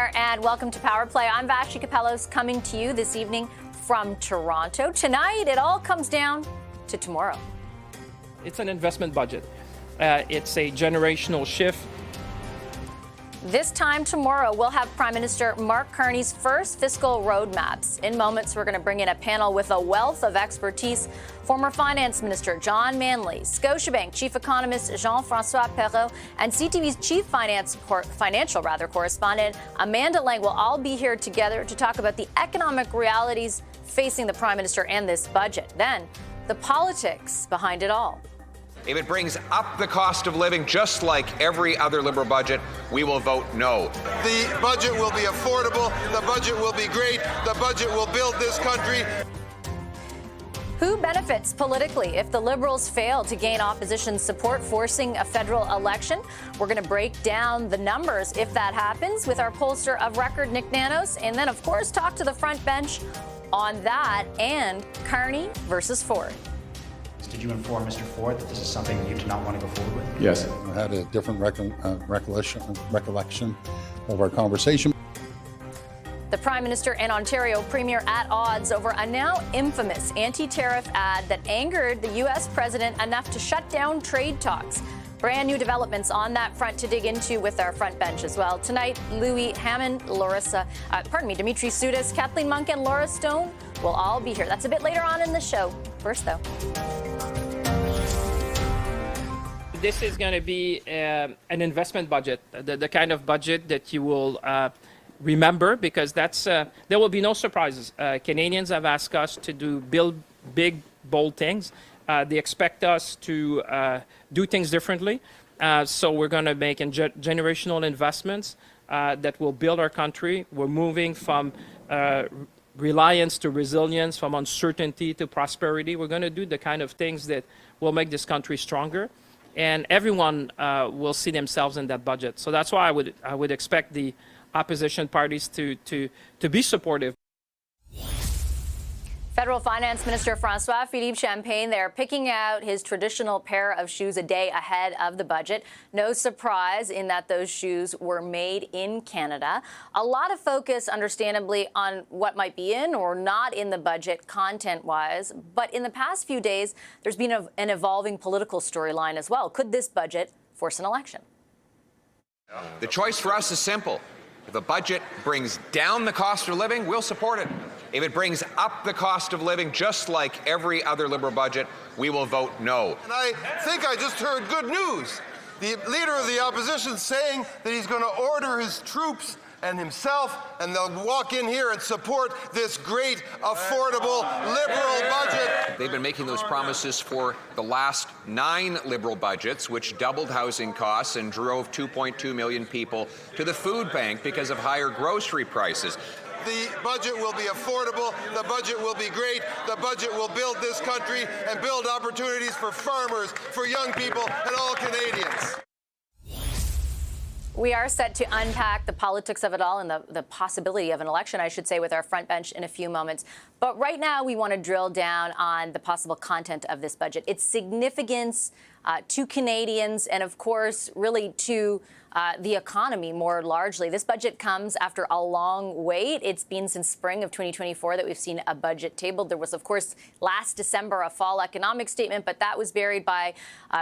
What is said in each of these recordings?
there, and welcome to Power Play. I'm Vashi Capellos, coming to you this evening from Toronto. Tonight, it all comes down to tomorrow. It's an investment budget. It's a generational shift. This time tomorrow, we'll have Prime Minister Mark Carney's first fiscal roadmaps. In moments, we're going to bring in a panel with a wealth of expertise. Former Finance Minister John Manley, Scotiabank Chief Economist Jean-François Perrault, and CTV's Chief Financial correspondent Amanda Lang will all be here together to talk about the economic realities facing the Prime Minister and this budget. Then, the politics behind it all. If it brings up the cost of living, just like every other Liberal budget, we will vote no. The budget will be affordable. The budget will be great. The budget will build this country. Who benefits politically if the Liberals fail to gain opposition support, forcing a federal election? We're going to break down the numbers if that happens with our pollster of record, Nick Nanos, and then, of course, talk to the front bench on that and Carney versus Ford. Did you inform Mr. Ford that this is something you do not want to go forward with? Yes, I had a different recollection of our conversation. The Prime Minister and Ontario Premier at odds over a now infamous anti-tariff ad that angered the U.S. President enough to shut down trade talks. Brand new developments on that front to dig into with our front bench as well. Tonight, Louis Hammond, Dimitri Soudis, Kathleen Monk, and Laura Stone will all be here. That's a bit later on in the show. First, though. This is going to be an investment budget, the kind of budget that you will remember, because there will be no surprises. Canadians have asked us to build big, bold things. They expect us to do things differently. So we're going to make generational investments that will build our country. We're moving from reliance to resilience, from uncertainty to prosperity. We're going to do the kind of things that will make this country stronger. And everyone will see themselves in that budget. So that's why I would expect the opposition parties to be supportive. Federal Finance Minister François-Philippe Champagne there picking out his traditional pair of shoes a day ahead of the budget. No surprise in that those shoes were made in Canada. A lot of focus, understandably, on what might be in or not in the budget content-wise. But in the past few days, there's been an evolving political storyline as well. Could this budget force an election? The choice for us is simple. If the budget brings down the cost of living, we'll support it. If it brings up the cost of living, just like every other Liberal budget, we will vote no. And I think I just heard good news. The leader of the opposition saying that he's going to order his troops and himself, and they'll walk in here and support this great, affordable, Liberal budget. They've been making those promises for the last 9 Liberal budgets, which doubled housing costs and drove 2.2 million people to the food bank because of higher grocery prices. The budget will be affordable. The budget will be great. The budget will build this country and build opportunities for farmers, for young people, and all Canadians. We are set to unpack the politics of it all and the possibility of an election, I should say, with our front bench in a few moments. But right now, we want to drill down on the possible content of this budget, its significance to Canadians, and, of course, really to the economy more largely. This budget comes after a long wait. It's been since spring of 2024 that we've seen a budget tabled. There was, of course, last December a fall economic statement, but that was buried by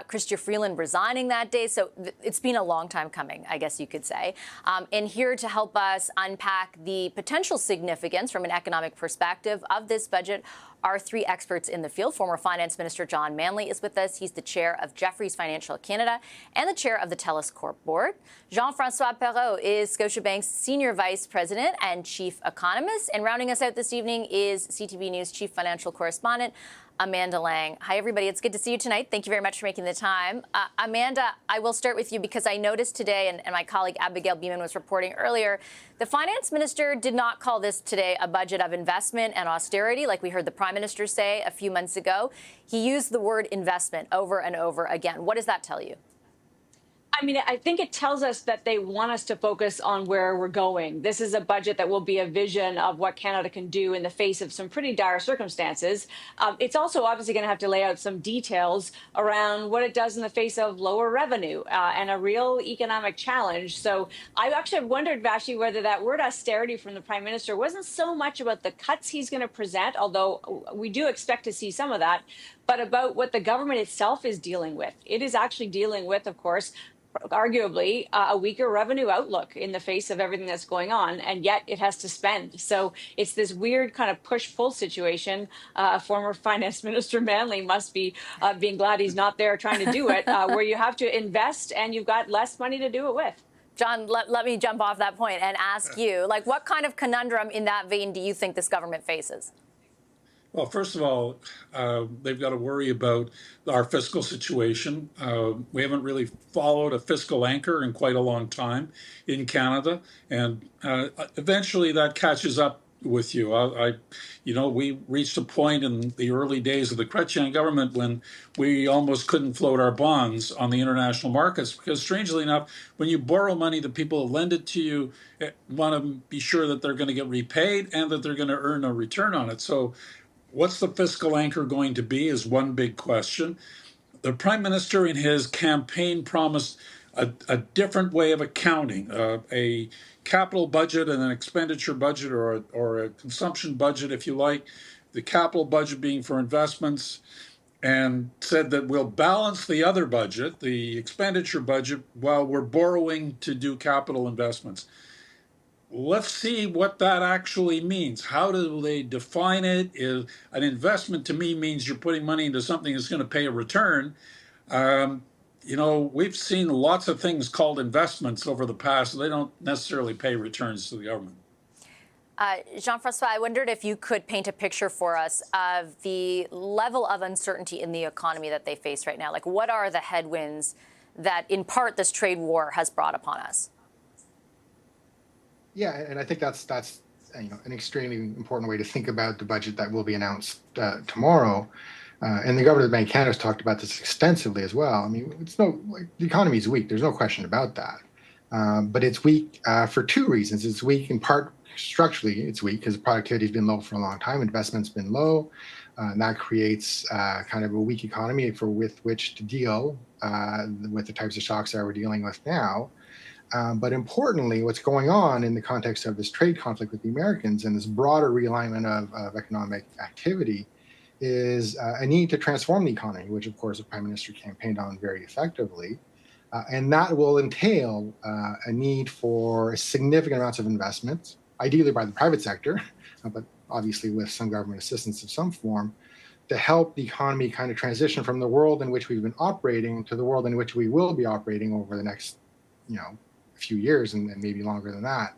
Chrystia Freeland resigning that day. So it's been a long time coming, I guess you could say. And here to help us unpack the potential significance from an economic perspective of this budget are 3 experts in the field. Former Finance Minister John Manley is with us. He's the chair of Jefferies Financial Canada and the chair of the TELUS Corp board. Jean-François Perrault is Scotiabank's senior vice president and chief economist. And rounding us out this evening is CTV News chief financial correspondent Amanda Lang. Hi, everybody. It's good to see you tonight. Thank you very much for making the time. Amanda, I will start with you because I noticed today, and my colleague Abigail Beeman was reporting earlier, the finance minister did not call this today a budget of investment and austerity, like we heard the prime minister say a few months ago. He used the word investment over and over again. What does that tell you? I mean, I think it tells us that they want us to focus on where we're going. This is a budget that will be a vision of what Canada can do in the face of some pretty dire circumstances. It's also obviously going to have to lay out some details around what it does in the face of lower revenue and a real economic challenge. So I actually have wondered, Vashi, whether that word austerity from the Prime Minister wasn't so much about the cuts he's going to present, although we do expect to see some of that, but about what the government itself is dealing with. It is actually dealing with, of course, arguably a weaker revenue outlook in the face of everything that's going on, and yet it has to spend. So it's this weird kind of push-pull situation. Former Finance Minister Manley must be being glad he's not there trying to do it, where you have to invest and you've got less money to do it with. John, let me jump off that point and ask you, like, what kind of conundrum in that vein do you think this government faces? Well, first of all, they've got to worry about our fiscal situation. We haven't really followed a fiscal anchor in quite a long time in Canada, and eventually that catches up with you. We reached a point in the early days of the Chrétien government when we almost couldn't float our bonds on the international markets because, strangely enough, when you borrow money, the people who lend it to you want to be sure that they're going to get repaid and that they're going to earn a return on it. So what's the fiscal anchor going to be is one big question. The Prime Minister in his campaign promised a different way of accounting, a capital budget and an expenditure budget, or a consumption budget, if you like, the capital budget being for investments, and said that we'll balance the other budget, the expenditure budget, while we're borrowing to do capital investments. Let's see what that actually means. How do they define it? An investment to me means you're putting money into something that's going to pay a return. We've seen lots of things called investments over the past. They don't necessarily pay returns to the government. Jean-François, I wondered if you could paint a picture for us of the level of uncertainty in the economy that they face right now. Like, what are the headwinds that, in part, this trade war has brought upon us? Yeah, and I think that's an extremely important way to think about the budget that will be announced tomorrow. And the Governor of the Bank of Canada has talked about this extensively as well. I mean, the economy is weak. There's no question about that. But it's weak for two reasons. It's weak in part structurally. It's weak because productivity has been low for a long time. Investment's been low. And that creates kind of a weak economy with which to deal with the types of shocks that we're dealing with now. But importantly, what's going on in the context of this trade conflict with the Americans and this broader realignment of economic activity is a need to transform the economy, which, of course, the Prime Minister campaigned on very effectively. And that will entail a need for significant amounts of investment, ideally by the private sector, but obviously with some government assistance of some form, to help the economy kind of transition from the world in which we've been operating to the world in which we will be operating over the next, few years and maybe longer than that.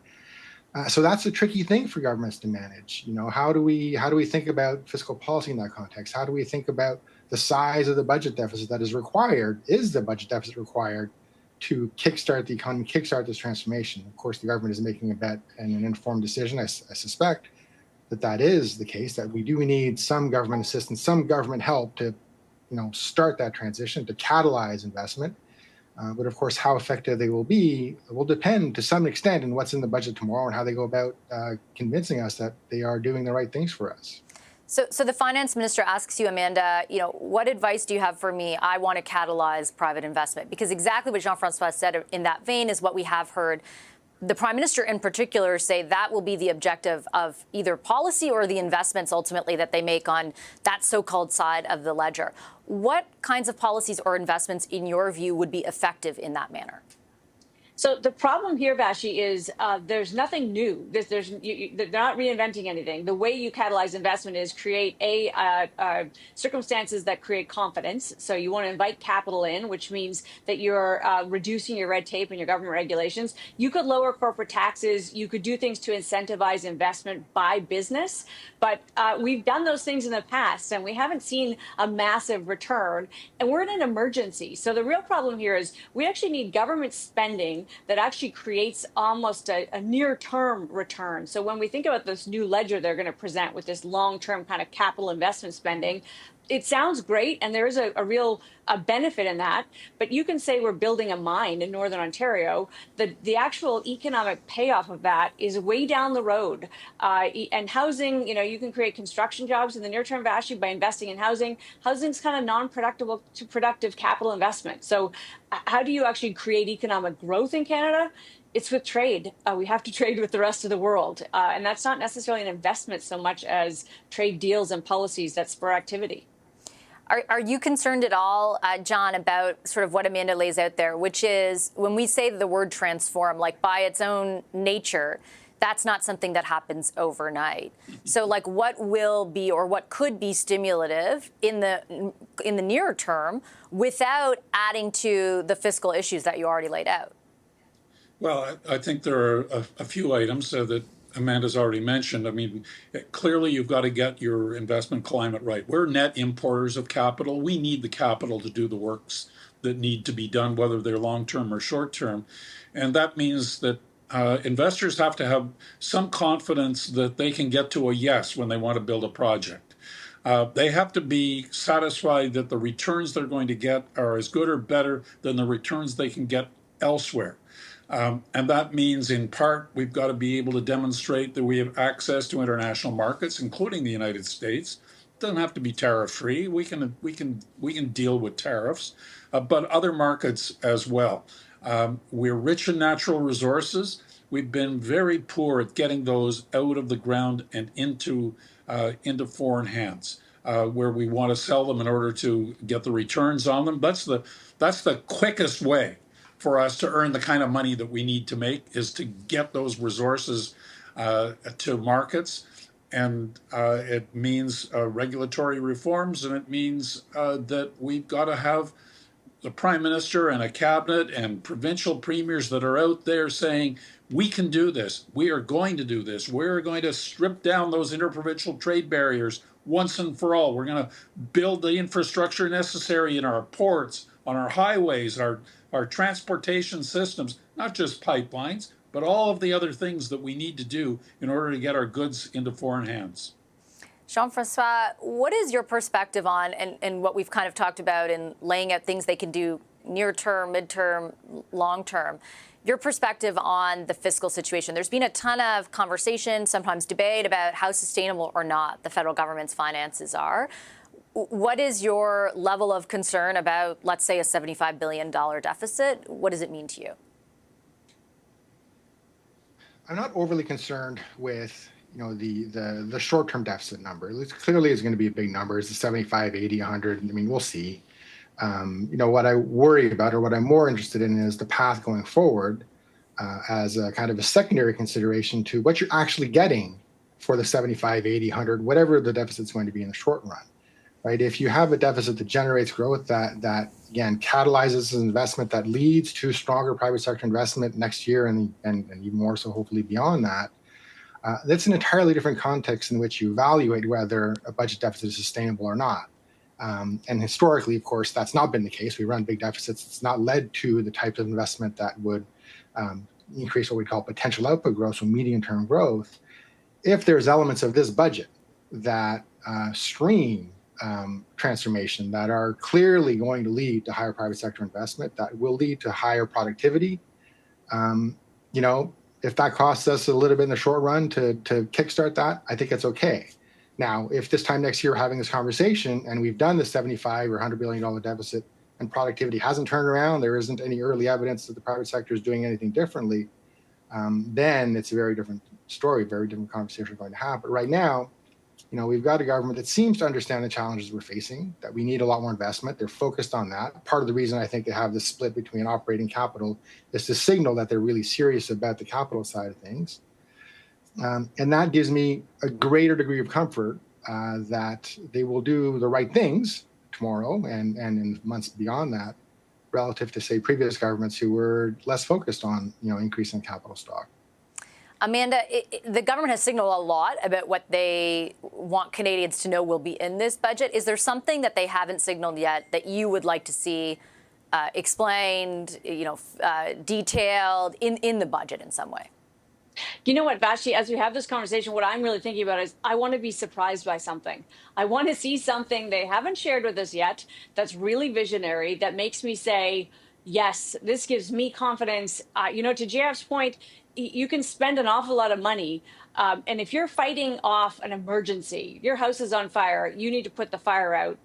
So that's a tricky thing for governments to manage. How do we think about fiscal policy in that context? How do we think about the size of the budget deficit that is required? Is the budget deficit required to kickstart the economy, kickstart this transformation? Of course, the government is making a bet and an informed decision. I suspect that is the case, that we do need some government assistance, some government help to, start that transition, to catalyze investment. But of course, how effective they will be will depend to some extent on what's in the budget tomorrow and how they go about convincing us that they are doing the right things for us. So the finance minister asks you, Amanda, what advice do you have for me? I want to catalyze private investment, because exactly what Jean-François said in that vein is what we have heard the Prime Minister in particular say that will be the objective of either policy or the investments ultimately that they make on that so-called side of the ledger. What kinds of policies or investments, in your view, would be effective in that manner? So the problem here, Vashi, is there's nothing new. They're not reinventing anything. The way you catalyze investment is create circumstances that create confidence. So you want to invite capital in, which means that you're reducing your red tape and your government regulations. You could lower corporate taxes. You could do things to incentivize investment by business. But we've done those things in the past, and we haven't seen a massive return. And we're in an emergency. So the real problem here is we actually need government spending that actually creates almost a near-term return. So when we think about this new ledger they're going to present with this long-term kind of capital investment spending, it sounds great, and there is a real benefit in that. But you can say we're building a mine in Northern Ontario. The actual economic payoff of that is way down the road. And housing, you can create construction jobs in the near term, Vashi, by investing in housing. Housing's kind of non-productive to productive capital investment. So how do you actually create economic growth in Canada? It's with trade. We have to trade with the rest of the world. And that's not necessarily an investment so much as trade deals and policies that spur activity. Are you concerned at all, John, about sort of what Amanda lays out there, which is when we say the word transform, like by its own nature, that's not something that happens overnight. So like what will be or what could be stimulative in the near term without adding to the fiscal issues that you already laid out? Well, I think there are a few items that Amanda's already mentioned. I mean, clearly you've got to get your investment climate right. We're net importers of capital. We need the capital to do the works that need to be done, whether they're long-term or short-term. And that means that investors have to have some confidence that they can get to a yes when they want to build a project. They have to be satisfied that the returns they're going to get are as good or better than the returns they can get elsewhere. And that means, in part, we've got to be able to demonstrate that we have access to international markets, including the United States. It doesn't have to be tariff-free. We can deal with tariffs, but other markets as well. We're rich in natural resources. We've been very poor at getting those out of the ground and into foreign hands, where we want to sell them in order to get the returns on them. That's the quickest way for us to earn the kind of money that we need to make, is to get those resources to markets. And it means regulatory reforms, and it means that we've got to have the Prime Minister and a cabinet and provincial premiers that are out there saying, we can do this, we are going to do this, we're going to strip down those interprovincial trade barriers once and for all. We're going to build the infrastructure necessary in our ports, on our highways, our transportation systems, not just pipelines, but all of the other things that we need to do in order to get our goods into foreign hands. Jean-Francois, what is your perspective on, and what we've kind of talked about in laying out things they can do near term, midterm, long term, your perspective on the fiscal situation? There's been a ton of conversation, sometimes debate, about how sustainable or not the federal government's finances are. What is your level of concern about, let's say, a $75 billion deficit? What does it mean to you? I'm not overly concerned with the short-term deficit number. It clearly is going to be a big number. It's 75, 80, 100. I mean, we'll see. What I worry about, or what I'm more interested in, is the path going forward as a kind of a secondary consideration to what you're actually getting for the 75, 80, 100, whatever the deficit's going to be in the short run. Right? If you have a deficit that generates growth, that again catalyzes an investment that leads to stronger private sector investment next year and even more so hopefully beyond that, that's an entirely different context in which you evaluate whether a budget deficit is sustainable or not. And historically, of course, that's not been the case. We run big deficits. It's not led to the type of investment that would increase what we call potential output growth, so medium-term growth. If there's elements of this budget that stream transformation, that are clearly going to lead to higher private sector investment, that will lead to higher productivity, if that costs us a little bit in the short run to kickstart that, I think it's okay. Now, if this time next year we're having this conversation and we've done the $75 or $100 billion deficit and productivity hasn't turned around, there isn't any early evidence that the private sector is doing anything differently, then it's a very different story, very different conversation going to have. But right now, we've got a government that seems to understand the challenges we're facing, that we need a lot more investment. They're focused on that. Part of the reason I think they have this split between operating capital is to signal that they're really serious about the capital side of things. And that gives me a greater degree of comfort that they will do the right things tomorrow and in months beyond that, relative to, say, previous governments who were less focused on, increasing capital stock. Amanda, the government has signaled a lot about what they want Canadians to know will be in this budget. Is there something that they haven't signaled yet that you would like to see explained, detailed in the budget in some way? You know what, Vashi, as we have this conversation, what I'm really thinking about is I want to be surprised by something. I want to see something they haven't shared with us yet that's really visionary, that makes me say, yes, this gives me confidence. To JF's point, you can spend an awful lot of money. And if you're fighting off an emergency, your house is on fire, you need to put the fire out.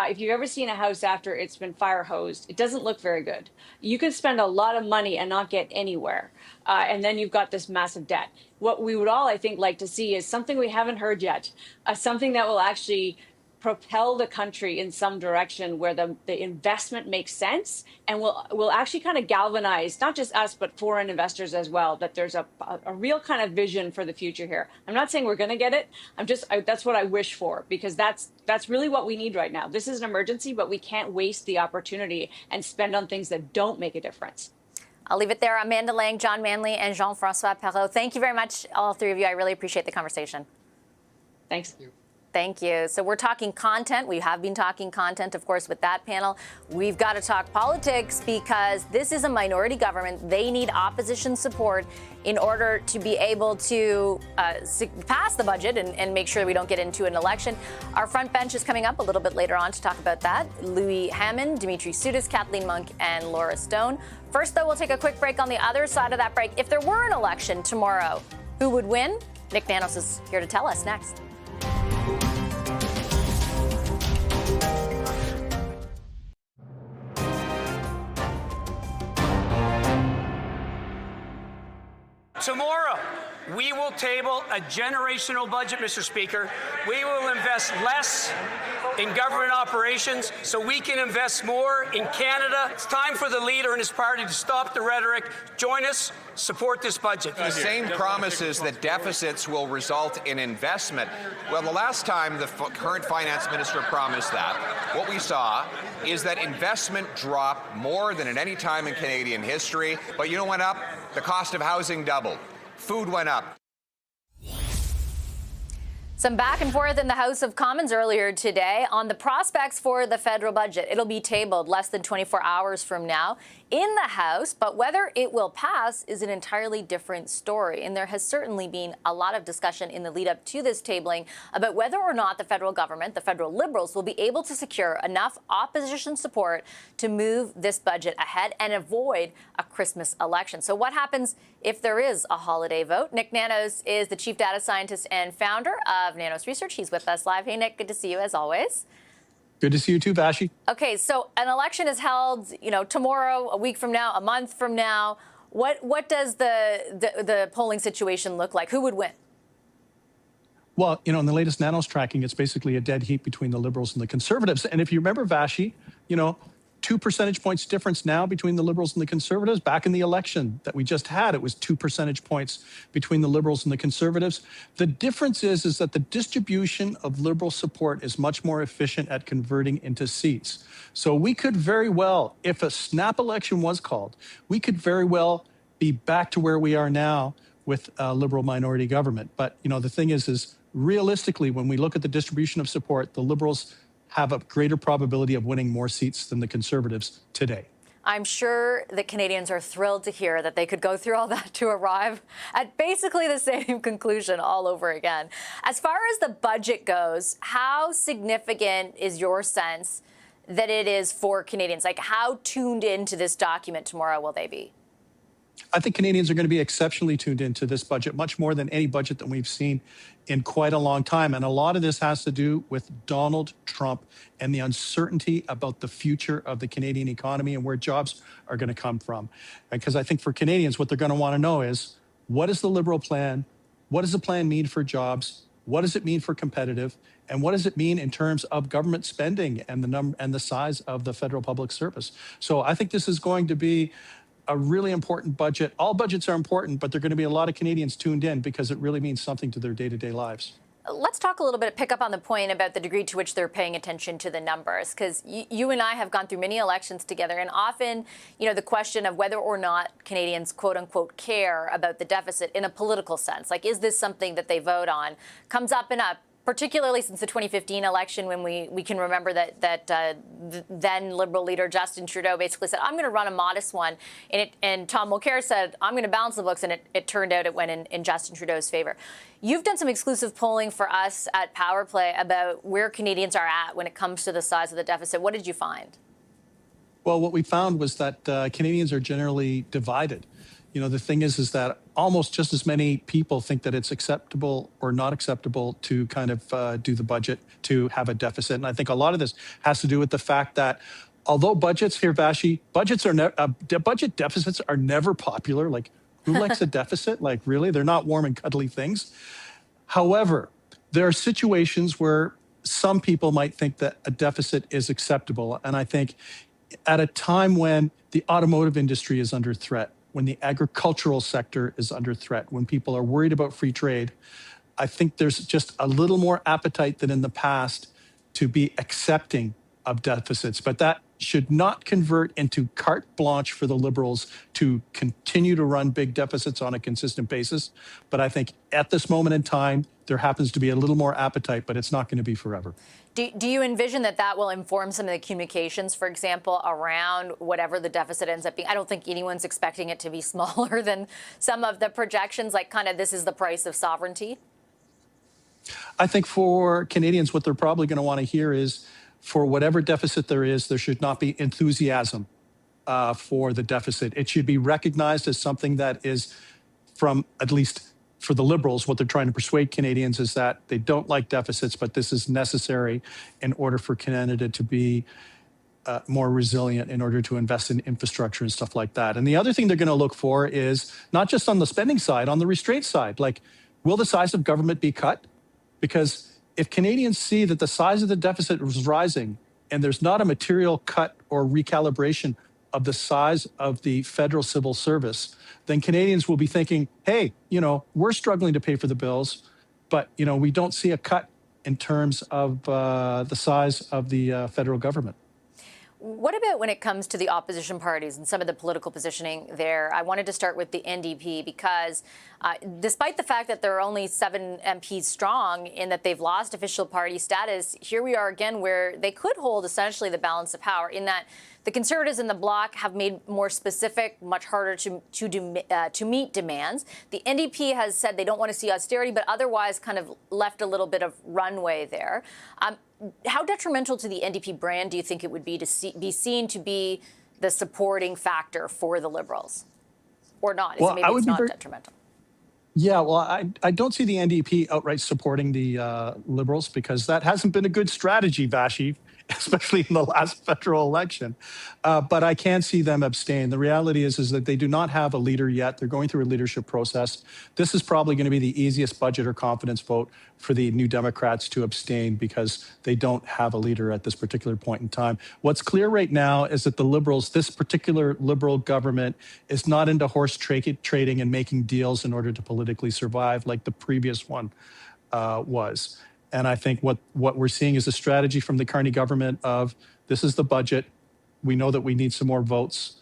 If you've ever seen a house after it's been fire hosed, it doesn't look very good. You can spend a lot of money and not get anywhere. And then you've got this massive debt. What we would all, I think, like to see is something we haven't heard yet, something that will actually propel the country in some direction where the investment makes sense and will actually kind of galvanize not just us, but foreign investors as well, that there's a real kind of vision for the future here. I'm not saying we're going to get it. That's what I wish for, because that's really what we need right now. This is an emergency, but we can't waste the opportunity and spend on things that don't make a difference. I'll leave it there. Amanda Lang, John Manley, and Jean-Francois Perrault. Thank you very much, all three of you. I really appreciate the conversation. Thanks. Thank you. So we're talking content. We have been talking content, of course, with that panel. We've got to talk politics because this is a minority government. They need opposition support in order to be able to pass the budget and make sure we don't get into an election. Our front bench is coming up a little bit later on to talk about that. Louis Hammond, Dimitri Soudis, Kathleen Monk, and Laura Stone. First, though, we'll take a quick break. On the other side of that break, if there were an election tomorrow, who would win? Nick Nanos is here to tell us next. Tomorrow, we will table a generational budget, Mr. Speaker. We will invest less in government operations so we can invest more in Canada. It's time for the leader and his party to stop the rhetoric. Join us, support this budget. The same promises that deficits will result in investment. Well, the last time the current finance minister promised that, what we saw is that investment dropped more than at any time in Canadian history. But you know what went up? The cost of housing doubled. Food went up. Some back and forth in the House of Commons earlier today on the prospects for the federal budget. It'll be tabled less than 24 hours from now in the House, but whether it will pass is an entirely different story. And there has certainly been a lot of discussion in the lead up to this tabling about whether or not the federal government, the federal Liberals, will be able to secure enough opposition support to move this budget ahead and avoid a Christmas election. So what happens if there is a holiday vote? Nick Nanos is the chief data scientist and founder of Nanos Research. He's with us live. Hey, Nick, good to see you as always. Good to see you too, Vashi. Okay, so an election is held, tomorrow, a week from now, a month from now. What does the polling situation look like? Who would win? Well, in the latest Nanos tracking, it's basically a dead heat between the Liberals and the Conservatives. And if you remember, Vashi, 2 percentage points difference now between the Liberals and the Conservatives. Back in the election that we just had, it was 2 percentage points between the Liberals and the Conservatives. The difference is that the distribution of Liberal support is much more efficient at converting into seats. So we could very well, if a snap election was called, we could very well be back to where we are now with a Liberal minority government. But, the thing is realistically, when we look at the distribution of support, the Liberals have a greater probability of winning more seats than the Conservatives today. I'm sure that Canadians are thrilled to hear that they could go through all that to arrive at basically the same conclusion all over again. As far as the budget goes, how significant is your sense that it is for Canadians? Like, how tuned into this document tomorrow will they be? I think Canadians are going to be exceptionally tuned into this budget, much more than any budget that we've seen in quite a long time. And a lot of this has to do with Donald Trump and the uncertainty about the future of the Canadian economy and where jobs are going to come from. Because I think for Canadians, what they're going to want to know is, what is the Liberal plan? What does the plan mean for jobs? What does it mean for competitive? And what does it mean in terms of government spending and the size of the federal public service? So I think this is going to be a really important budget. All budgets are important, but there are going to be a lot of Canadians tuned in because it really means something to their day-to-day lives. Let's talk a little bit, pick up on the point about the degree to which they're paying attention to the numbers, because you and I have gone through many elections together, and often, the question of whether or not Canadians, quote unquote, care about the deficit in a political sense, like, is this something that they vote on, comes up and up particularly since the 2015 election, when we can remember that then Liberal leader Justin Trudeau basically said, I'm going to run a modest one. And Tom Mulcair said, I'm going to balance the books. And it turned out it went in Justin Trudeau's favor. You've done some exclusive polling for us at Power Play about where Canadians are at when it comes to the size of the deficit. What did you find? Well, what we found was that Canadians are generally divided. You know, the thing is that almost just as many people think that it's acceptable or not acceptable to kind of do the budget, to have a deficit. And I think a lot of this has to do with the fact that although budgets here, Vashi, budget deficits are never popular. Like, who likes a deficit? Like, really? They're not warm and cuddly things. However, there are situations where some people might think that a deficit is acceptable. And I think at a time when the automotive industry is under threat, when the agricultural sector is under threat, when people are worried about free trade, I think there's just a little more appetite than in the past to be accepting of deficits. But that should not convert into carte blanche for the Liberals to continue to run big deficits on a consistent basis. But I think at this moment in time, there happens to be a little more appetite, but it's not going to be forever. Do you envision that will inform some of the communications, for example, around whatever the deficit ends up being? I don't think anyone's expecting it to be smaller than some of the projections, like kind of this is the price of sovereignty. I think for Canadians, what they're probably going to want to hear is, for whatever deficit there is, there should not be enthusiasm for the deficit. It should be recognized as something that is, from at least for the Liberals, what they're trying to persuade Canadians is that they don't like deficits, but this is necessary in order for Canada to be more resilient, in order to invest in infrastructure and stuff like that. And the other thing they're going to look for is not just on the spending side, on the restraint side. Like, will the size of government be cut? Because if Canadians see that the size of the deficit is rising and there's not a material cut or recalibration of the size of the federal civil service, then Canadians will be thinking, hey, you know, we're struggling to pay for the bills, but, you know, we don't see a cut in terms of the size of the federal government. What about when it comes to the opposition parties and some of the political positioning there? I wanted to start with the NDP because despite the fact that there are only 7 MPs strong in that they've lost official party status, here we are again where they could hold essentially the balance of power, in that the Conservatives in the Bloc have made more specific, much harder to meet demands. The NDP has said they don't want to see austerity, but otherwise kind of left a little bit of runway there. How detrimental to the NDP brand do you think it would be to be seen to be the supporting factor for the Liberals? Or not? Well, Maybe it's not detrimental. Yeah, well, I don't see the NDP outright supporting the Liberals, because that hasn't been a good strategy, Vashi, especially in the last federal election. But I can see them abstain. The reality is that they do not have a leader yet. They're going through a leadership process. This is probably going to be the easiest budget or confidence vote for the New Democrats to abstain, because they don't have a leader at this particular point in time. What's clear right now is that the Liberals, this particular Liberal government, is not into horse trading and making deals in order to politically survive like the previous one was. And I think what we're seeing is a strategy from the Carney government of, this is the budget. We know that we need some more votes.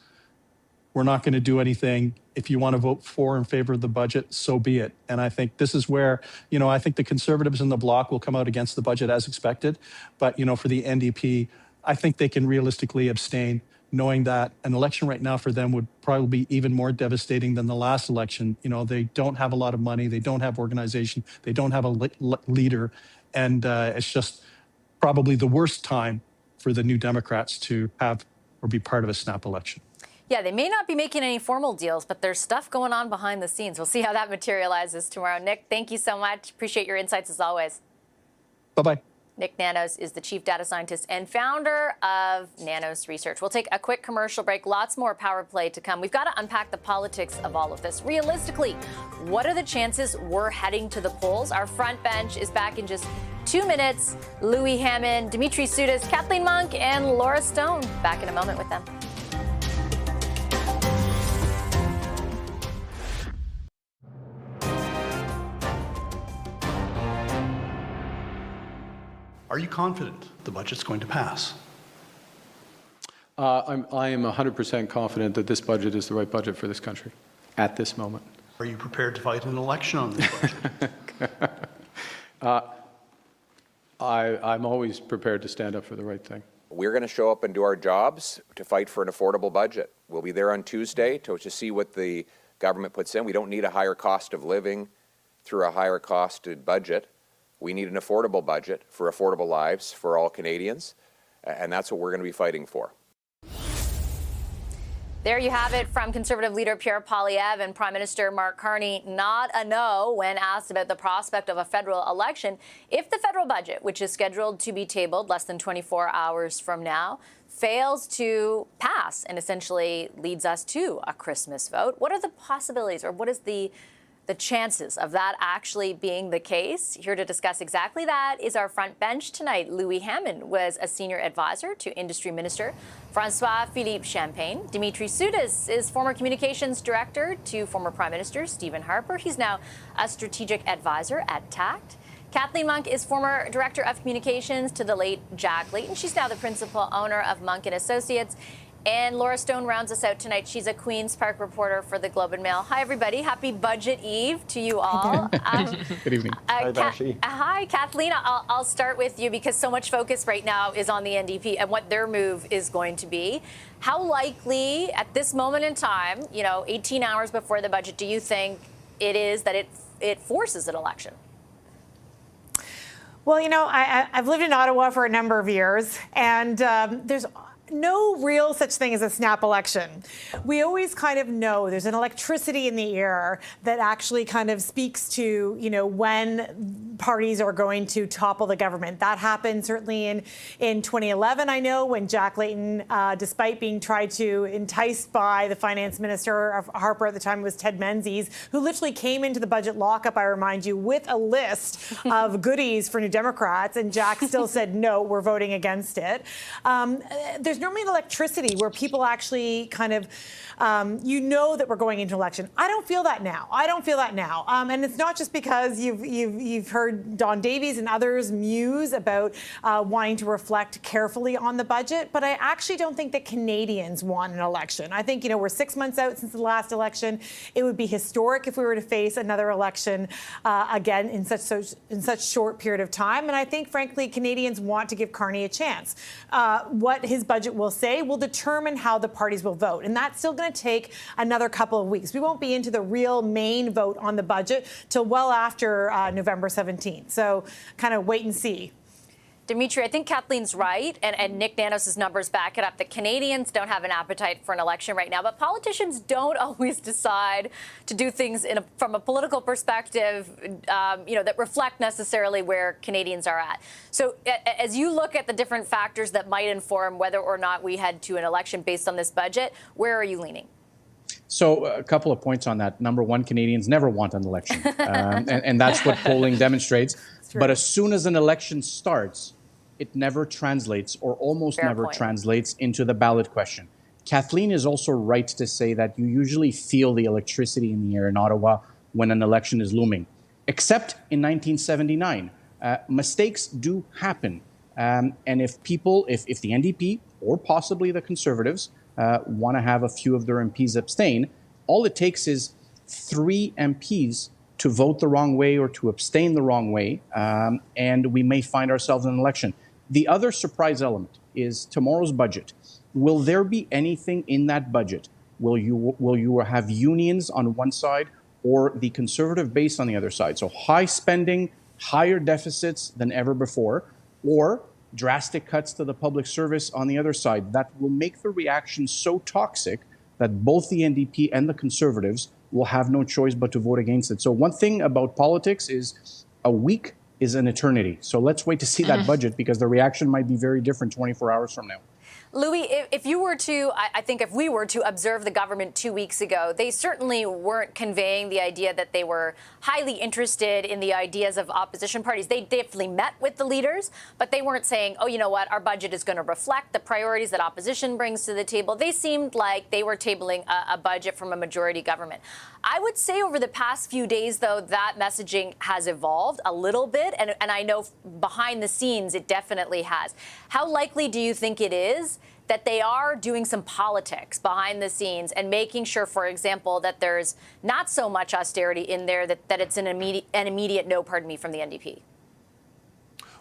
We're not going to do anything. If you want to vote for in favor of the budget, so be it. And I think this is where, you know, I think the Conservatives in the Bloc will come out against the budget as expected. But, you know, for the NDP, I think they can realistically abstain, knowing that an election right now for them would probably be even more devastating than the last election. You know, they don't have a lot of money. They don't have organization. They don't have a leader. And it's just probably the worst time for the New Democrats to have or be part of a snap election. Yeah, they may not be making any formal deals, but there's stuff going on behind the scenes. We'll see how that materializes tomorrow. Nick, thank you so much. Appreciate your insights as always. Bye-bye. Nick Nanos is the chief data scientist and founder of Nanos Research. We'll take a quick commercial break. Lots more Power Play to come. We've got to unpack the politics of all of this. Realistically, what are the chances we're heading to the polls? Our front bench is back in just 2 minutes. Louis Hammond, Dimitri Soudis, Kathleen Monk, and Laura Stone. Back in a moment with them. Are you confident the budget's going to pass? I am 100% confident that this budget is the right budget for this country at this moment. Are you prepared to fight an election on this budget? I'm always prepared to stand up for the right thing. We're going to show up and do our jobs to fight for an affordable budget. We'll be there on Tuesday to see what the government puts in. We don't need a higher cost of living through a higher costed budget. We need an affordable budget for affordable lives for all Canadians, and that's what we're going to be fighting for. There you have it from Conservative leader Pierre Poilievre and Prime Minister Mark Carney. Not a no when asked about the prospect of a federal election if the federal budget, which is scheduled to be tabled less than 24 hours from now, fails to pass and essentially leads us to a Christmas vote. What are the possibilities, or what is the chances of that actually being the case? Here to discuss exactly that is our front bench tonight. Louis Hammond was a senior advisor to Industry Minister François-Philippe Champagne. Dimitri Soudis is former communications director to former Prime Minister Stephen Harper. He's now a strategic advisor at TACT. Kathleen Monk is former director of communications to the late Jack Layton. She's now the principal owner of Monk & Associates. And Laura Stone rounds us out tonight. She's a Queen's Park reporter for the Globe and Mail. Hi, everybody. Happy Budget Eve to you all. Good evening. Hi, hi, Kathleen. I'll start with you because so much focus right now is on the NDP and what their move is going to be. How likely at this moment in time, 18 hours before the budget, do you think it is that it forces an election? Well, I've lived in Ottawa for a number of years, and there's no real such thing as a snap election. We always kind of know there's an electricity in the air that actually kind of speaks to, when parties are going to topple the government. That happened certainly in 2011, I know, when Jack Layton, despite being tried to entice by the finance minister of Harper at the time was Ted Menzies, who literally came into the budget lockup, I remind you, with a list of goodies for New Democrats, and Jack still said, no, we're voting against it. There's normally an electricity where people actually kind of, that we're going into election. I don't feel that now. And it's not just because you've heard Don Davies and others muse about wanting to reflect carefully on the budget, but I actually don't think that Canadians want an election. I think, we're 6 months out since the last election. It would be historic if we were to face another election again in such short period of time. And I think, frankly, Canadians want to give Carney a chance. What his budget will say will determine how the parties will vote. And that's still going to take another couple of weeks. We won't be into the real main vote on the budget till well after November 17th. So kind of wait and see. Dimitri, I think Kathleen's right, and Nick Nanos' numbers back it up, that Canadians don't have an appetite for an election right now, but politicians don't always decide to do things from a political perspective, that reflect necessarily where Canadians are at. So as you look at the different factors that might inform whether or not we head to an election based on this budget, where are you leaning? So a couple of points on that. Number one, Canadians never want an election, and that's what polling demonstrates. But as soon as an election starts, it never translates, or almost never translates, into the ballot question. Kathleen is also right to say that you usually feel the electricity in the air in Ottawa when an election is looming, except in 1979. Mistakes do happen. And if the NDP or possibly the Conservatives want to have a few of their MPs abstain, all it takes is 3 MPs to vote the wrong way or to abstain the wrong way, and we may find ourselves in an election. The other surprise element is tomorrow's budget. Will there be anything in that budget? Will you have unions on one side or the Conservative base on the other side? So high spending, higher deficits than ever before, or drastic cuts to the public service on the other side that will make the reaction so toxic that both the NDP and the Conservatives will have no choice but to vote against it. So one thing about politics is a week is an eternity. So let's wait to see that budget, because the reaction might be very different 24 hours from now. Louis, if you were to, I think if we were to observe the government 2 weeks ago, they certainly weren't conveying the idea that they were highly interested in the ideas of opposition parties. They definitely met with the leaders, but they weren't saying, oh, you know what, our budget is going to reflect the priorities that opposition brings to the table. They seemed like they were tabling a budget from a majority government. I would say over the past few days, though, that messaging has evolved a little bit, and I know behind the scenes it definitely has. How likely do you think it is that they are doing some politics behind the scenes and making sure, for example, that there's not so much austerity in there that it's an immediate no, pardon me, from the NDP?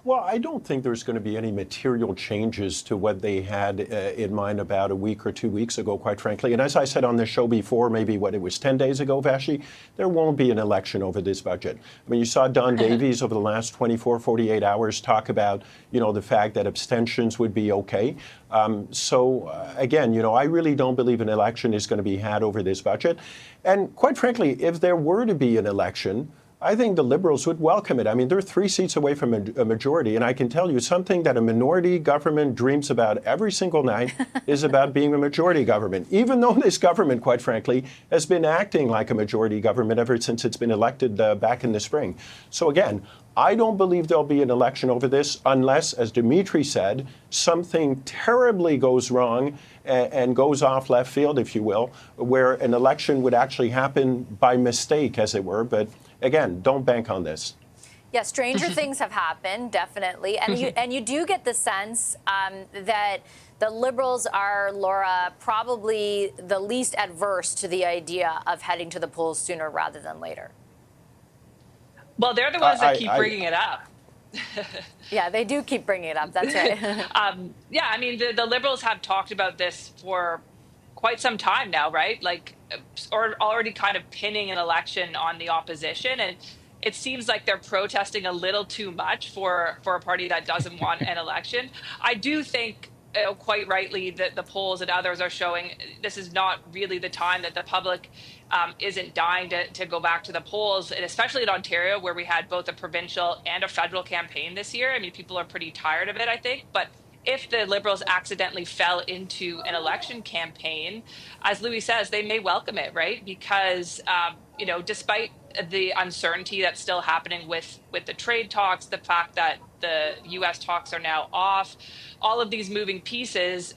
Well, I don't think there's going to be any material changes to what they had in mind about a week or 2 weeks ago, quite frankly. And as I said on the show before, maybe what it was 10 days ago, Vashi, there won't be an election over this budget. I mean, you saw Don Davies over the last 24, 48 hours talk about, the fact that abstentions would be okay. Again, I really don't believe an election is going to be had over this budget. And quite frankly, if there were to be an election, I think the Liberals would welcome it. I mean, they're 3 seats away from a majority, and I can tell you something that a minority government dreams about every single night is about being a majority government, even though this government, quite frankly, has been acting like a majority government ever since it's been elected back in the spring. So again, I don't believe there'll be an election over this unless, as Dimitri said, something terribly goes wrong and goes off left field, if you will, where an election would actually happen by mistake, as it were. But again, don't bank on this. Yeah, stranger things have happened, definitely. And you do get the sense that the Liberals are, Laura, probably the least adverse to the idea of heading to the polls sooner rather than later. Well, they're the ones that keep bringing it up. Yeah, they do keep bringing it up. That's right. Yeah, I mean, the Liberals have talked about this for quite some time now, right? Like, or already kind of pinning an election on the opposition. And it seems like they're protesting a little too much for a party that doesn't want an election. I do think, quite rightly, that the polls and others are showing this is not really the time that the public isn't dying to go back to the polls, and especially in Ontario, where we had both a provincial and a federal campaign this year. I mean, people are pretty tired of it, I think. But if the Liberals accidentally fell into an election campaign, as Louis says, they may welcome it, right? Because, despite the uncertainty that's still happening with the trade talks, the fact that the U.S. talks are now off, all of these moving pieces,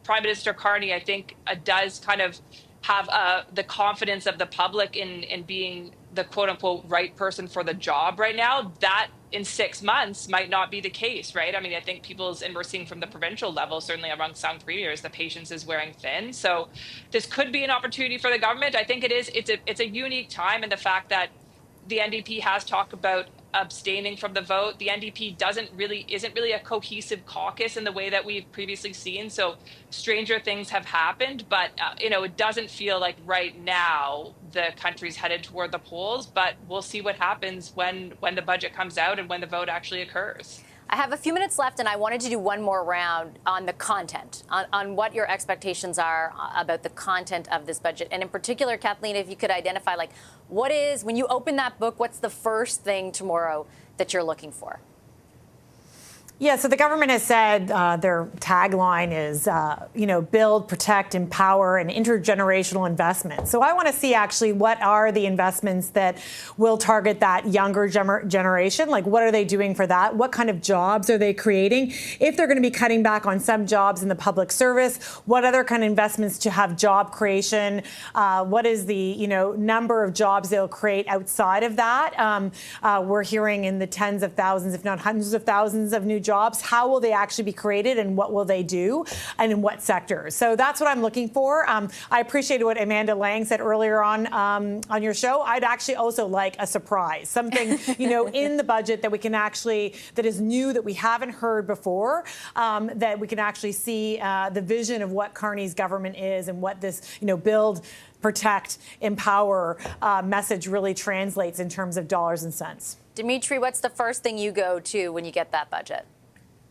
Prime Minister Carney, I think, does kind of have the confidence of the public in being the quote unquote right person for the job right now. That in 6 months might not be the case, right? I mean, I think and we're seeing from the provincial level, certainly among some premiers, the patience is wearing thin. So this could be an opportunity for the government. I think it's a unique time in the fact that the NDP has talked about abstaining from the vote. The NDP isn't really a cohesive caucus in the way that we've previously seen. So stranger things have happened, but it doesn't feel like right now the country's headed toward the polls. But we'll see what happens when the budget comes out and when the vote actually occurs. I have a few minutes left, and I wanted to do one more round on the content, on what your expectations are about the content of this budget. And in particular, Kathleen, if you could identify, when you open that book, what's the first thing tomorrow that you're looking for? Yeah, so the government has said their tagline is, build, protect, empower, and intergenerational investment. So I want to see actually what are the investments that will target that younger generation? Like, what are they doing for that? What kind of jobs are they creating? If they're going to be cutting back on some jobs in the public service, what other kind of investments to have job creation? What is the, number of jobs they'll create outside of that? We're hearing in the tens of thousands, if not hundreds of thousands of new jobs. How will they actually be created, and what will they do, and in what sectors? So that's what I'm looking for. I appreciated what Amanda Lang said earlier on your show. I'd actually also like a surprise, something in the budget that we can that is new, that we haven't heard before, that we can actually see the vision of what Carney's government is and what this build, protect, empower message really translates in terms of dollars and cents. Dimitri, what's the first thing you go to when you get that budget?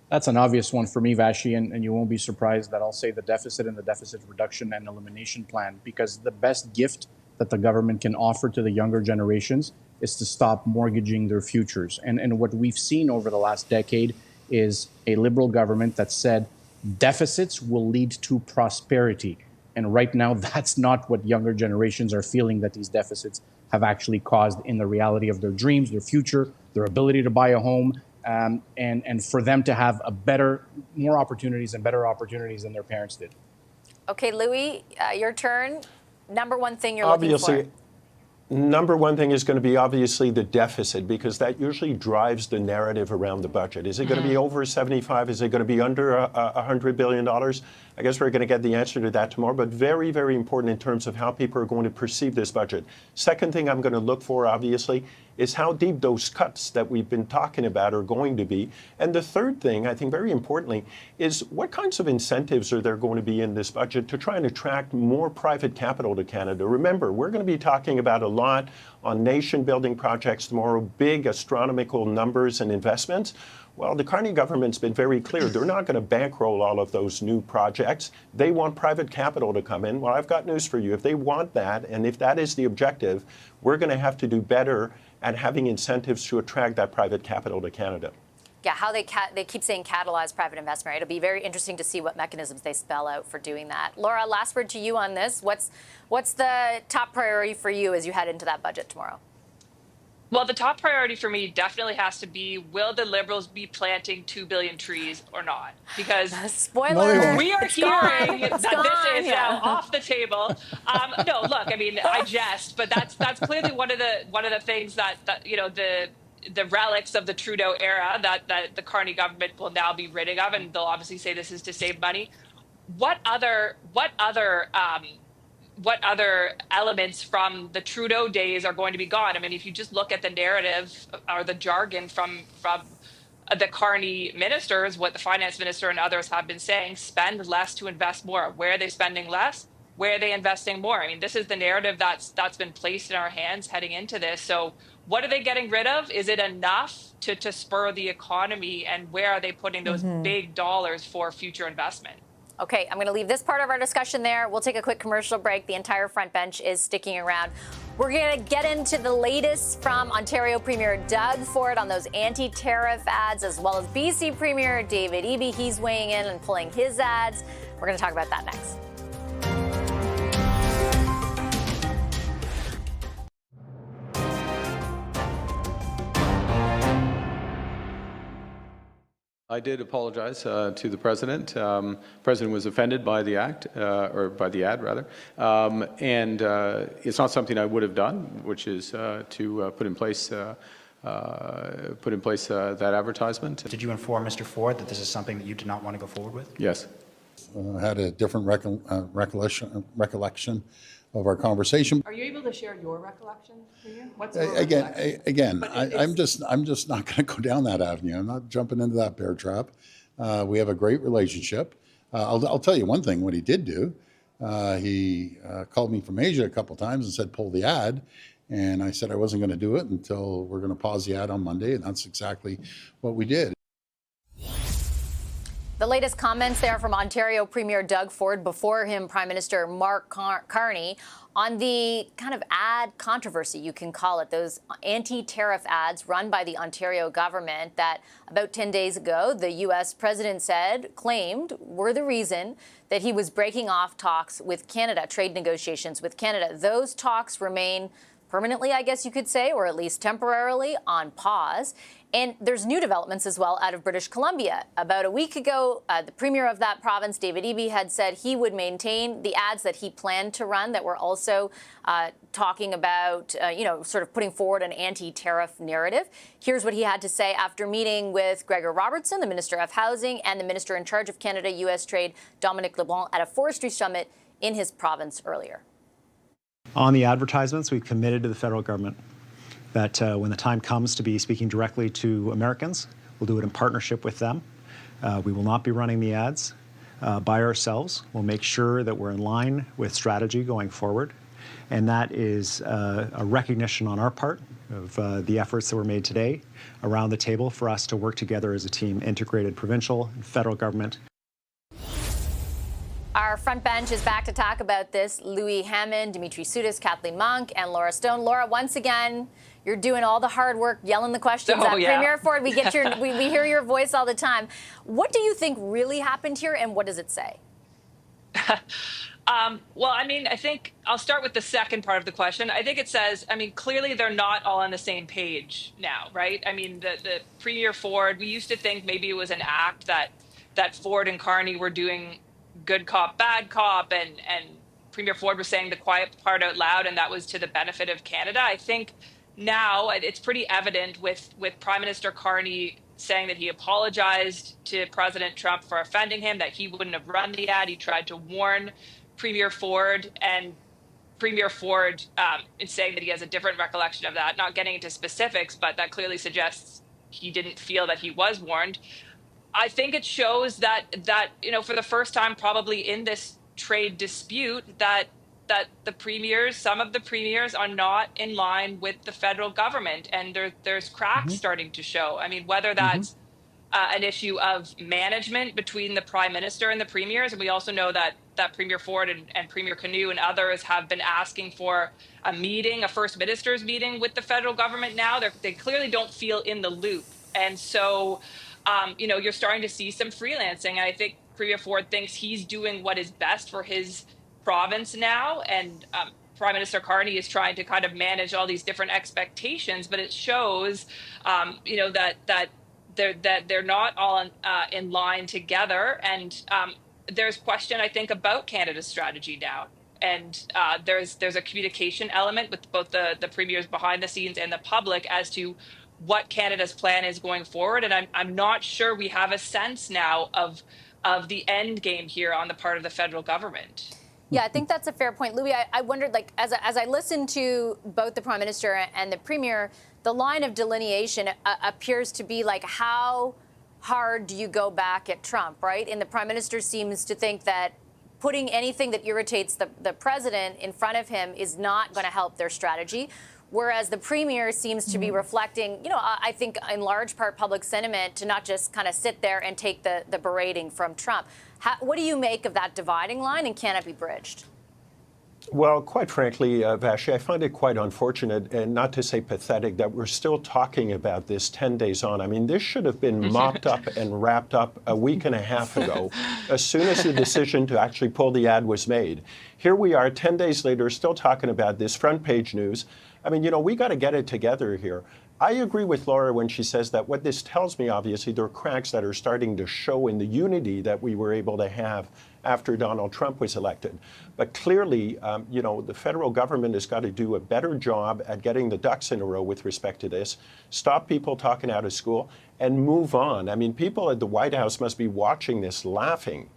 That's an obvious one for me, Vashi, and you won't be surprised that I'll say the deficit and the deficit reduction and elimination plan, because the best gift that the government can offer to the younger generations is to stop mortgaging their futures. And what we've seen over the last decade is a Liberal government that said deficits will lead to prosperity. And right now, that's not what younger generations are feeling, that these deficits have actually caused in the reality of their dreams, their future, their ability to buy a home, and for them to have more opportunities and better opportunities than their parents did. Okay, Louis, your turn. Number one thing you're looking for. Number one thing is going to be obviously the deficit, because that usually drives the narrative around the budget. Is it going to be over 75? Is it going to be under $100 billion? I guess we're going to get the answer to that tomorrow, but very, very important in terms of how people are going to perceive this budget. Second thing I'm going to look for, obviously, is how deep those cuts that we've been talking about are going to be. And the third thing, I think very importantly, is what kinds of incentives are there going to be in this budget to try and attract more private capital to Canada? Remember, we're going to be talking about a lot on nation-building projects tomorrow, big astronomical numbers and investments. Well, the Carney government's been very clear. They're not going to bankroll all of those new projects. They want private capital to come in. Well, I've got news for you. If they want that, and if that is the objective, we're going to have to do better at having incentives to attract that private capital to Canada. Yeah, how they keep saying catalyze private investment. Right? It'll be very interesting to see what mechanisms they spell out for doing that. Laura, last word to you on this. What's the top priority for you as you head into that budget tomorrow? Well, the top priority for me definitely has to be, will the Liberals be planting 2 billion trees or not? Because spoiler, we are hearing that this is now off the table. No, look, I mean, I jest, but that's clearly one of the things that you know, the relics of the Trudeau era that the Carney government will now be ridding of, and they'll obviously say this is to save money. What other elements from the Trudeau days are going to be gone? I mean, if you just look at the narrative or the jargon from the Carney ministers, what the finance minister and others have been saying, spend less to invest more. Where are they spending less? Where are they investing more? I mean, this is the narrative that's been placed in our hands heading into this. So what are they getting rid of? Is it enough to spur the economy? And where are they putting those big dollars for future investment? Okay, I'm going to leave this part of our discussion there. We'll take a quick commercial break. The entire front bench is sticking around. We're going to get into the latest from Ontario Premier Doug Ford on those anti-tariff ads, as well as BC Premier David Eby. He's weighing in and pulling his ads. We're going to talk about that next. I did apologize to the president. The president was offended by the act, or by the ad, rather. And it's not something I would have done, which is to put in place that advertisement. Did you inform Mr. Ford that this is something that you did not want to go forward with? Yes. Had a different recollection of our conversation. Are you able to share your recollection, Premier? What's your recollection? Again, I'm just not going to go down that avenue. I'm not jumping into that bear trap. We have a great relationship. I'll tell you one thing. What he did do, he called me from Asia a couple of times and said, pull the ad. And I said I wasn't going to do it until we're going to pause the ad on Monday. And that's exactly what we did. The latest comments there from Ontario Premier Doug Ford, before him Prime Minister Mark Carney, on the kind of ad controversy, you can call it, those anti-tariff ads run by the Ontario government that about 10 days ago, the U.S. president claimed were the reason that he was breaking off talks with Canada, trade negotiations with Canada. Those talks remain permanently, I guess you could say, or at least temporarily, on pause. And there's new developments as well out of British Columbia. About a week ago, the premier of that province, David Eby, had said he would maintain the ads that he planned to run that were also talking about, sort of putting forward an anti-tariff narrative. Here's what he had to say after meeting with Gregor Robertson, the Minister of Housing, and the Minister in charge of Canada-U.S. Trade, Dominic LeBlanc, at a forestry summit in his province earlier. On the advertisements, we've committed to the federal government that when the time comes to be speaking directly to Americans, we'll do it in partnership with them. We will not be running the ads by ourselves. We'll make sure that we're in line with strategy going forward. And that is a recognition on our part of the efforts that were made today around the table for us to work together as a team, integrated provincial and federal government. Our front bench is back to talk about this. Louis Hammond, Dimitri Soudis, Kathleen Monk, and Laura Stone. Laura, once again, you're doing all the hard work, yelling the questions at Premier Ford. We get we hear your voice all the time. What do you think really happened here, and what does it say? Well, I mean, I think I'll start with the second part of the question. I think it says, I mean, clearly they're not all on the same page now, right? I mean, the Premier Ford, we used to think maybe it was an act that Ford and Carney were doing good cop, bad cop, and Premier Ford was saying the quiet part out loud, and that was to the benefit of Canada. I think now it's pretty evident with Prime Minister Carney saying that he apologized to President Trump for offending him, that he wouldn't have run the ad. He tried to warn Premier Ford, and Premier Ford is saying that he has a different recollection of that, not getting into specifics, but that clearly suggests he didn't feel that he was warned. I think it shows that for the first time probably in this trade dispute, that the premiers, some of the premiers, are not in line with the federal government, and there's cracks starting to show. I mean, whether that's an issue of management between the Prime Minister and the premiers, and we also know that Premier Ford and Premier Canoe and others have been asking for a meeting, a First Minister's meeting with the federal government now. They clearly don't feel in the loop, and so you're starting to see some freelancing. I think Premier Ford thinks he's doing what is best for his province now, and Prime Minister Carney is trying to kind of manage all these different expectations, but it shows, that they're not all in line together, and there's question, I think, about Canada's strategy now. And there's a communication element with both the premiers behind the scenes and the public as to what Canada's plan is going forward. And I'm not sure we have a sense now of the end game here on the part of the federal government. Yeah, I think that's a fair point. Louis, I wondered, like, as I listened to both the Prime Minister and the Premier, the line of delineation appears to be like, how hard do you go back at Trump, right? And the Prime Minister seems to think that putting anything that irritates the president in front of him is not going to help their strategy. Whereas the Premier seems to be reflecting, I think in large part public sentiment to not just kind of sit there and take the berating from Trump. What do you make of that dividing line, and can it be bridged? Well, quite frankly, Vashi, I find it quite unfortunate, and not to say pathetic, that we're still talking about this 10 days on. I mean, this should have been mopped up and wrapped up a week and a half ago, as soon as the decision to actually pull the ad was made. Here we are 10 days later, still talking about this front page news. I mean, we got to get it together here. I agree with Laura when she says that what this tells me, obviously, there are cracks that are starting to show in the unity that we were able to have after Donald Trump was elected. But clearly, the federal government has got to do a better job at getting the ducks in a row with respect to this, stop people talking out of school, and move on. I mean, people at the White House must be watching this laughing,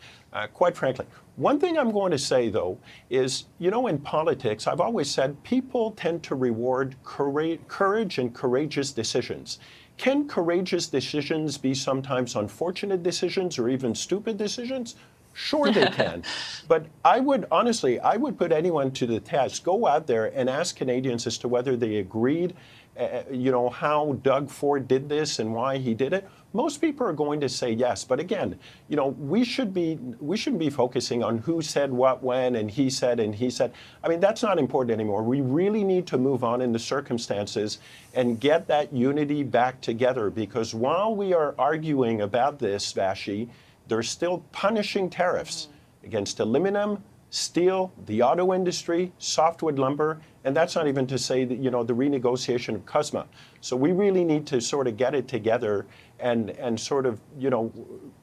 quite frankly. One thing I'm going to say, though, is, in politics, I've always said people tend to reward courage and courageous decisions. Can courageous decisions be sometimes unfortunate decisions or even stupid decisions? Sure they can. But I would put anyone to the test. Go out there and ask Canadians as to whether they agreed, how Doug Ford did this and why he did it. Most people are going to say yes. But again, we shouldn't be focusing on who said what when and he said and he said. I mean, that's not important anymore. We really need to move on in the circumstances and get that unity back together, because while we are arguing about this, Vashi, they're still punishing tariffs against aluminum, steel, the auto industry, softwood lumber, and that's not even to say that, the renegotiation of CUSMA. So we really need to sort of get it together and sort of,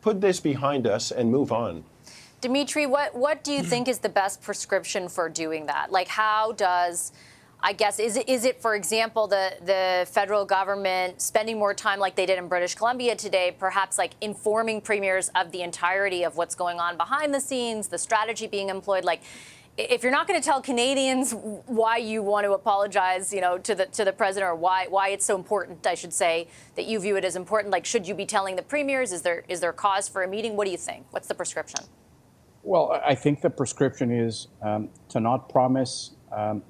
put this behind us and move on. Dimitri, what do you think is the best prescription for doing that? Like, how does, I guess, is it, for example, the federal government spending more time like they did in British Columbia today, perhaps like informing premiers of the entirety of what's going on behind the scenes, the strategy being employed? Like, if you're not going to tell Canadians why you want to apologize, to the president, or why it's so important, I should say, that you view it as important, like, should you be telling the premiers? Is there cause for a meeting? What do you think? What's the prescription? Well, I think the prescription is to not promise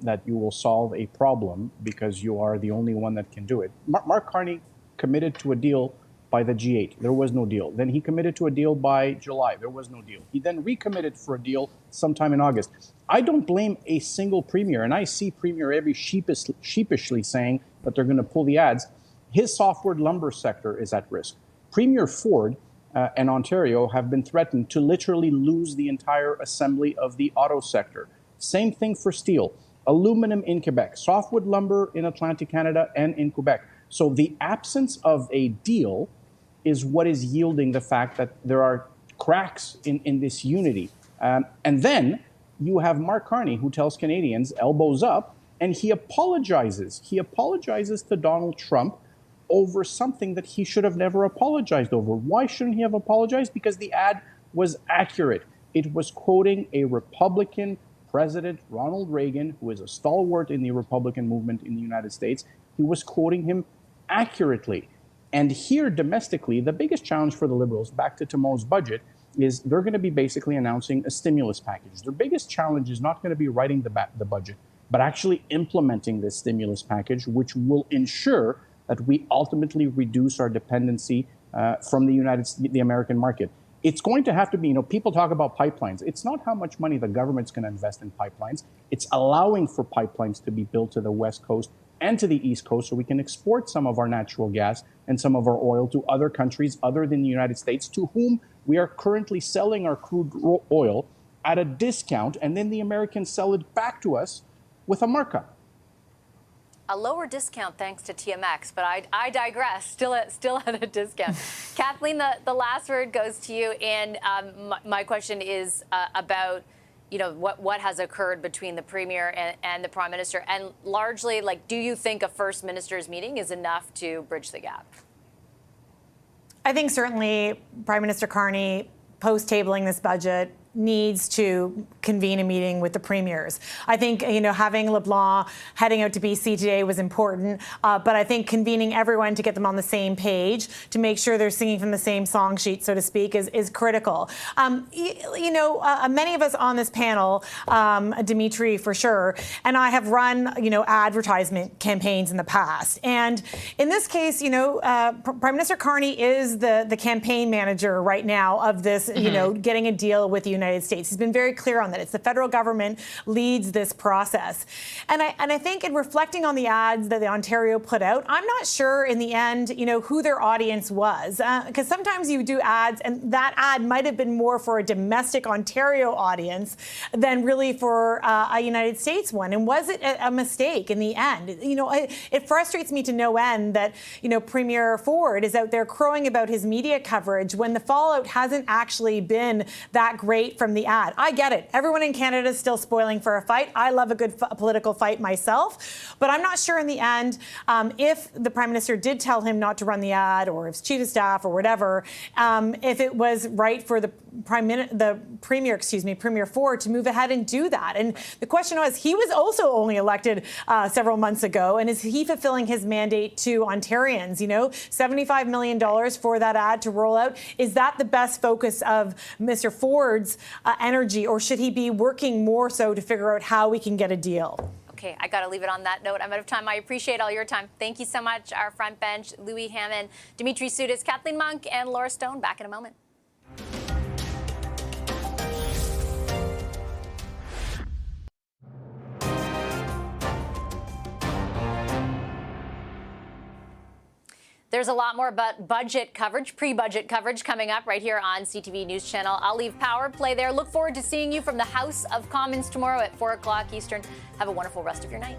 that you will solve a problem because you are the only one that can do it. Mark Carney committed to a deal by the G8. There was no deal. Then he committed to a deal by July. There was no deal. He then recommitted for a deal sometime in August. I don't blame a single premier, and I see Premier every sheepishly saying that they're going to pull the ads. His softwood lumber sector is at risk. Premier Ford and Ontario have been threatened to literally lose the entire assembly of the auto sector. Same thing for steel, aluminum in Quebec, softwood lumber in Atlantic Canada and in Quebec. So the absence of a deal is what is yielding the fact that there are cracks in this unity. And then you have Mark Carney, who tells Canadians, elbows up, and he apologizes. He apologizes to Donald Trump over something that he should have never apologized over. Why shouldn't he have apologized? Because the ad was accurate. It was quoting a Republican President, Ronald Reagan, who is a stalwart in the Republican movement in the United States. He was quoting him accurately. And here, domestically, the biggest challenge for the Liberals, back to tomorrow's budget, is they're going to be basically announcing a stimulus package. Their biggest challenge is not going to be writing the budget, but actually implementing this stimulus package, which will ensure that we ultimately reduce our dependency from the American market. It's going to have to be, people talk about pipelines. It's not how much money the government's going to invest in pipelines. It's allowing for pipelines to be built to the West Coast and to the East Coast so we can export some of our natural gas and some of our oil to other countries other than the United States, to whom we are currently selling our crude oil at a discount, and then the Americans sell it back to us with a markup. A lower discount thanks to TMX, but I digress. Still at a discount. Kathleen, the last word goes to you, and my question is about what has occurred between the Premier and the Prime Minister, and largely, do you think a First Minister's meeting is enough to bridge the gap? I think certainly Prime Minister Carney, post-tabling this budget, needs to convene a meeting with the premiers. I think, having LeBlanc heading out to BC today was important, but I think convening everyone to get them on the same page, to make sure they're singing from the same song sheet, so to speak, is critical. Many of us on this panel, Dimitri for sure, and I have run, advertisement campaigns in the past. And in this case, Prime Minister Carney is the campaign manager right now of this, getting a deal with the United States. He's been very clear on that. It's the federal government leads this process. And I think in reflecting on the ads that the Ontario put out, I'm not sure in the end, who their audience was. Because sometimes you do ads and that ad might have been more for a domestic Ontario audience than really for a United States one. And was it a mistake in the end? It frustrates me to no end that, Premier Ford is out there crowing about his media coverage when the fallout hasn't actually been that great from the ad. I get it. Everyone in Canada is still spoiling for a fight. I love a good political fight myself, but I'm not sure in the end if the Prime Minister did tell him not to run the ad, or if his chief of staff or whatever, if it was right for the Premier Ford to move ahead and do that. And the question was, he was also only elected several months ago, and is he fulfilling his mandate to Ontarians? $75 million for that ad to roll out. Is that the best focus of Mr. Ford's energy, or should he be working more so to figure out how we can get a deal? Okay, I got to leave it on that note. I'm out of time. I appreciate all your time. Thank you so much. Our front bench, Louis Hammond, Dimitri Soudis, Kathleen Monk, and Laura Stone. Back in a moment. There's a lot more about budget coverage, pre-budget coverage coming up right here on CTV News Channel. I'll leave Power Play there. Look forward to seeing you from the House of Commons tomorrow at 4 o'clock Eastern. Have a wonderful rest of your night.